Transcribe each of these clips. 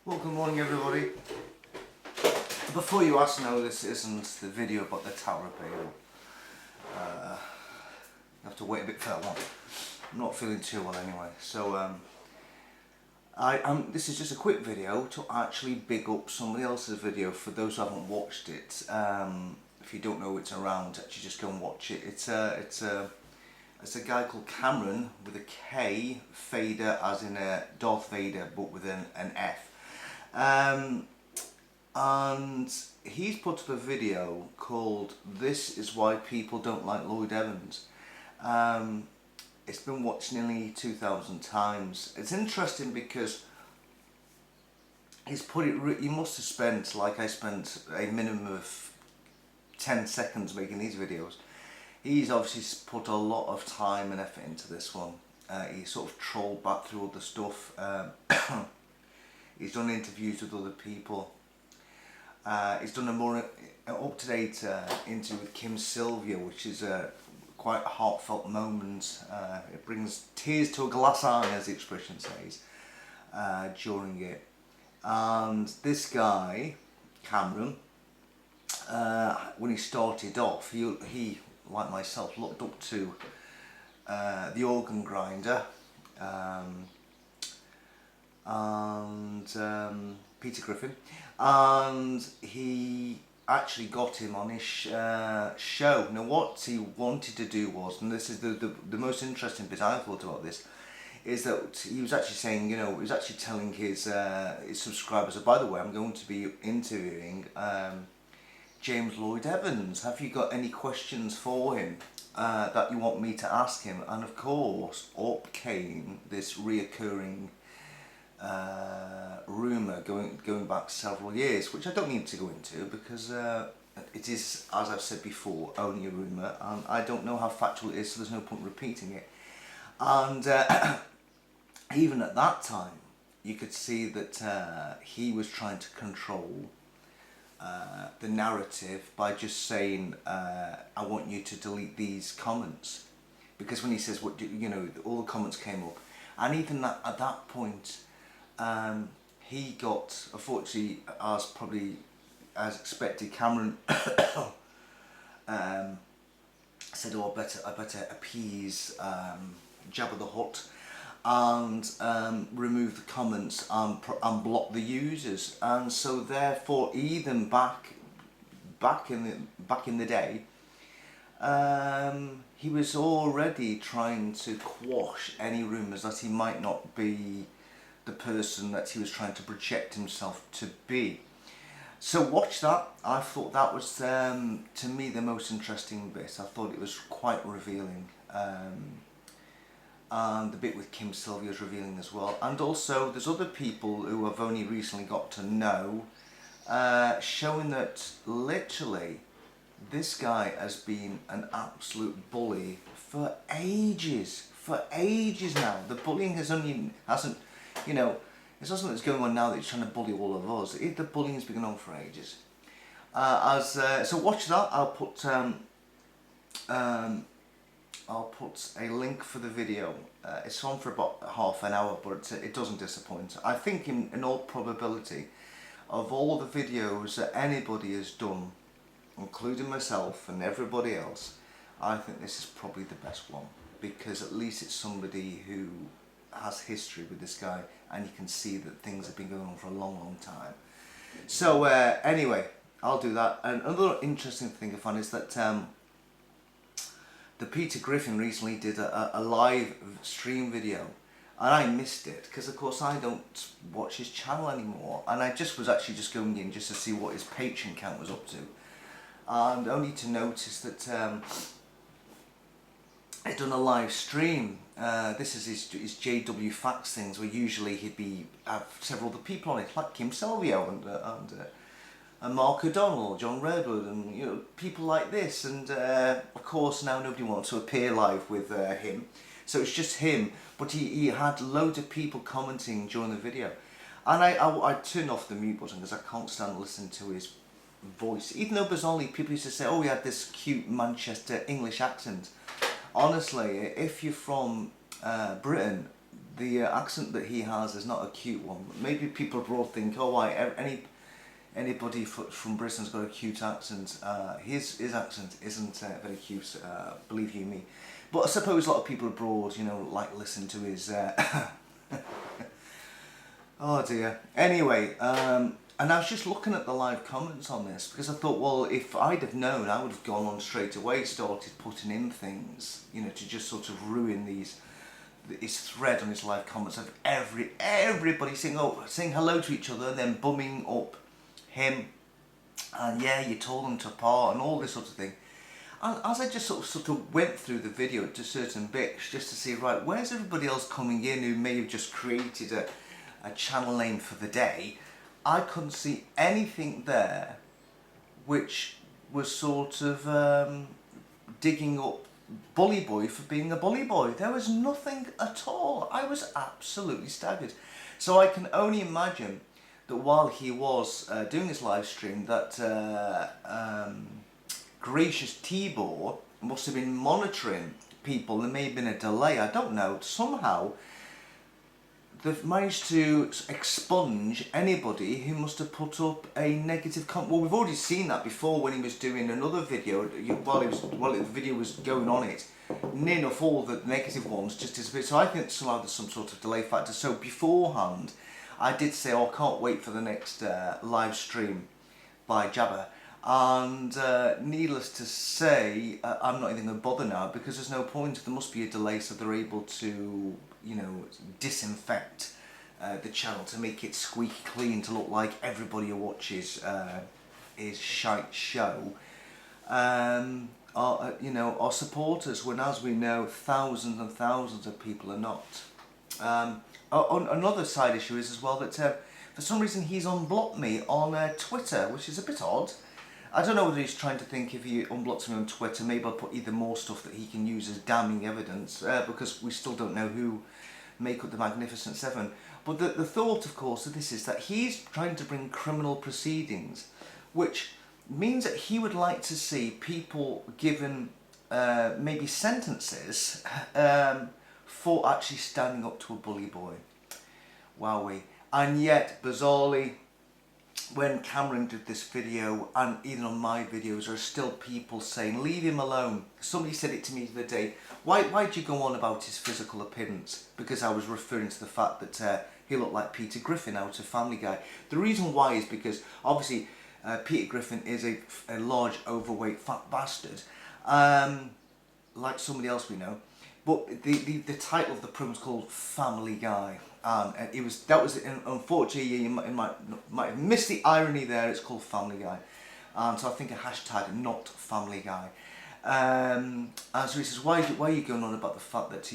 Well, good morning everybody. Before you ask, no, this isn't the video about the Tower of Babel. You have to wait a bit for that one. I'm not feeling too well anyway. So this is just a quick video to actually big up somebody else's video for those who haven't watched it. If you don't know it's around, actually just go and watch it. It's a guy called Kameron with a K, Fader as in a Darth Vader but with an F. And he's put up a video called "This is Why People Don't Like Lloyd Evans." It's been watched nearly 2,000 times. It's interesting because he's put it, he must have spent, like I spent, a minimum of 10 seconds making these videos. He's obviously put a lot of time and effort into this one. He sort of trolled back through all the stuff. He's done interviews with other people. He's done a more up-to-date interview with Kim Sylvia, which is quite a heartfelt moment. It brings tears to a glass eye, as the expression says, during it. And this guy, Kameron, when he started off, he like myself, looked up to the organ grinder and Peter Griffin, and he actually got him on his show. Now what he wanted to do was, and this is the most interesting bit I thought about this, is that he was actually saying, you know, he was actually telling his subscribers, oh, by the way, I'm going to be interviewing James Lloyd Evans. Have you got any questions for him that you want me to ask him? And of course, up came this reoccurring rumour going back several years, which I don't need to go into because it is, as I've said before, only a rumour, and I don't know how factual it is, so there's no point repeating it. And even at that time, you could see that he was trying to control the narrative by just saying, I want you to delete these comments, because when he says, what do you know, all the comments came up, and even that, at that point, he got, unfortunately, as expected, Kameron said, oh, I better appease Jabba the Hutt and remove the comments and block the users. And so therefore, even back in the day, he was already trying to quash any rumours that he might not be the person that he was trying to project himself to be. So watch that. I thought that was to me the most interesting bit. I thought it was quite revealing. And the bit with Kim Sylvia is revealing as well. And also there's other people who I've only recently got to know, showing that literally this guy has been an absolute bully for ages now. The bullying hasn't, you know, it's not something that's going on now that he's trying to bully all of us. The bullying's been going on for ages. So watch that. I'll put a link for the video. It's on for about half an hour, but it doesn't disappoint. I think in all probability, of all the videos that anybody has done, including myself and everybody else, I think this is probably the best one, because at least it's somebody who has history with this guy, and you can see that things have been going on for a long time. So anyway, I'll do that. And another interesting thing I found is that the Peter Griffin recently did a live stream video, and I missed it because of course I don't watch his channel anymore, and I was actually just going in just to see what his Patreon count was up to, and only to notice that he'd done a live stream. This is his JW Facts things, where usually he'd have several other people on it, like Kim Sylvia and Mark O'Donnell, John Redwood, and you know, people like this. And of course now nobody wants to appear live with him, so it's just him. But he had loads of people commenting during the video, and I turned off the mute button because I can't stand listening to his voice. Even though bizarrely people used to say, oh, he had this cute Manchester English accent. Honestly, if you're from Britain, the accent that he has is not a cute one. Maybe people abroad think, oh, why anybody from Britain's got a cute accent. His accent isn't very cute, believe you me. But I suppose a lot of people abroad, you know, like listen to his. Oh dear. Anyway, and I was just looking at the live comments on this because I thought, well, if I'd have known, I would have gone on straight away, started putting in things, you know, to just sort of ruin his thread on his live comments of everybody saying hello to each other and then bumming up him, and yeah, you told them to part and all this sort of thing. And as I just sort of went through the video to certain bits just to see, right, where's everybody else coming in who may have just created a channel name for the day, I couldn't see anything there which was sort of digging up Bully Boy for being a bully boy. There was nothing at all. I was absolutely staggered. So I can only imagine that while he was doing his live stream, that gracious Tibor must have been monitoring people. There may have been a delay, I don't know. Somehow they've managed to expunge anybody who must have put up a negative comment. Well, we've already seen that before when he was doing another video. While the video was going on, near enough all the negative ones just disappeared. So I think somehow there's some sort of delay factor. So beforehand, I did say, oh, I can't wait for the next live stream by Jabba. And needless to say, I'm not even going to bother now because there's no point. There must be a delay, so they're able to, you know, disinfect the channel to make it squeaky clean, to look like everybody who watches his shite show are, you know, are supporters, when, as we know, thousands and thousands of people are not. Another side issue is as well that for some reason he's unblocked me on Twitter, which is a bit odd. I don't know whether he's trying to think, if he unblocks me on Twitter, maybe I'll put either more stuff that he can use as damning evidence, because we still don't know who make up the Magnificent Seven. But the thought, of course, of this is that he's trying to bring criminal proceedings, which means that he would like to see people given maybe sentences for actually standing up to a bully boy. Wowee. And yet, bizarrely, when Cameron did this video, and even on my videos, there are still people saying, leave him alone. Somebody said it to me the other day, why'd you go on about his physical appearance? Because I was referring to the fact that he looked like Peter Griffin out of Family Guy. The reason why is because, obviously, Peter Griffin is a large, overweight, fat bastard, like somebody else we know. But the title of the program was called Family Guy. Unfortunately, you might have missed the irony there. It's called Family Guy, so I think a hashtag not Family Guy. And so he says, why are you going on about the fact that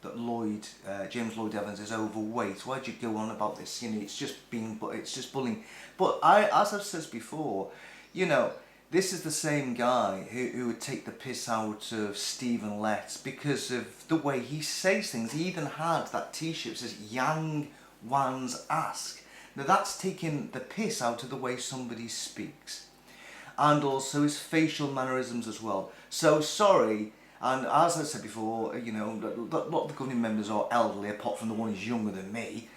that James Lloyd Evans is overweight? Why'd you go on about this? You know, it's just bullying. But as I've said before, you know, this is the same guy who would take the piss out of Stephen Letts because of the way he says things. He even had that t-shirt that says Yang Wan's Ask. Now that's taking the piss out of the way somebody speaks. And also his facial mannerisms as well. So sorry, and as I said before, you know, a lot of the governing members are elderly, apart from the one who's younger than me.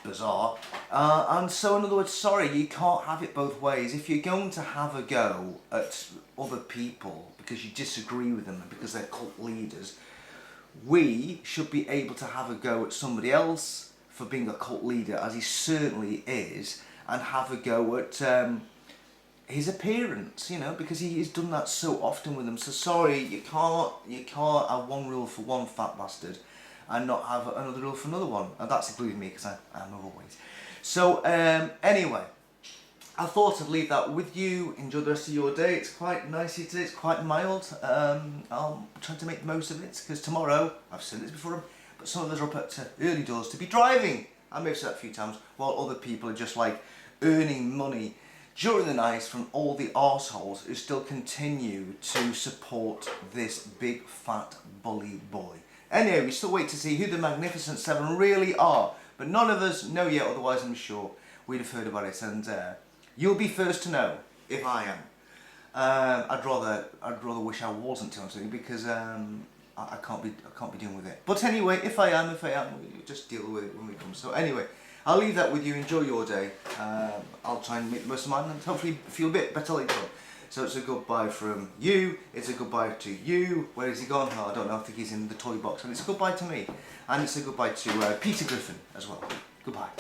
Bizarre. And so in other words, sorry, you can't have it both ways. If you're going to have a go at other people because you disagree with them and because they're cult leaders, we should be able to have a go at somebody else for being a cult leader, as he certainly is, and have a go at his appearance, you know, because he's done that so often with them. So sorry, you can't have one rule for one fat bastard and not have another rule for another one. And that's including me, because I'm overweight. So, anyway, I thought I'd leave that with you. Enjoy the rest of your day. It's quite nice here today. It's quite mild. I'll try to make the most of it, because tomorrow, I've said this before, but some of us are up at early doors to be driving. I may have said that a few times, while other people are just like earning money during the night from all the arseholes who still continue to support this big fat bully boy. Anyway, we still wait to see who the Magnificent Seven really are, but none of us know yet, otherwise I'm sure we'd have heard about it, and you'll be first to know if I am. I'd rather wish I wasn't, to be honest with you, because I can't be dealing with it. But anyway, if I am, we just deal with it when we come. So anyway, I'll leave that with you. Enjoy your day. I'll try and make the most of mine and hopefully feel a bit better later on. So it's a goodbye from you, it's a goodbye to you. Where is he gone? Oh, I don't know, I think he's in the toy box. And it's a goodbye to me. And it's a goodbye to Peter Griffin as well. Goodbye.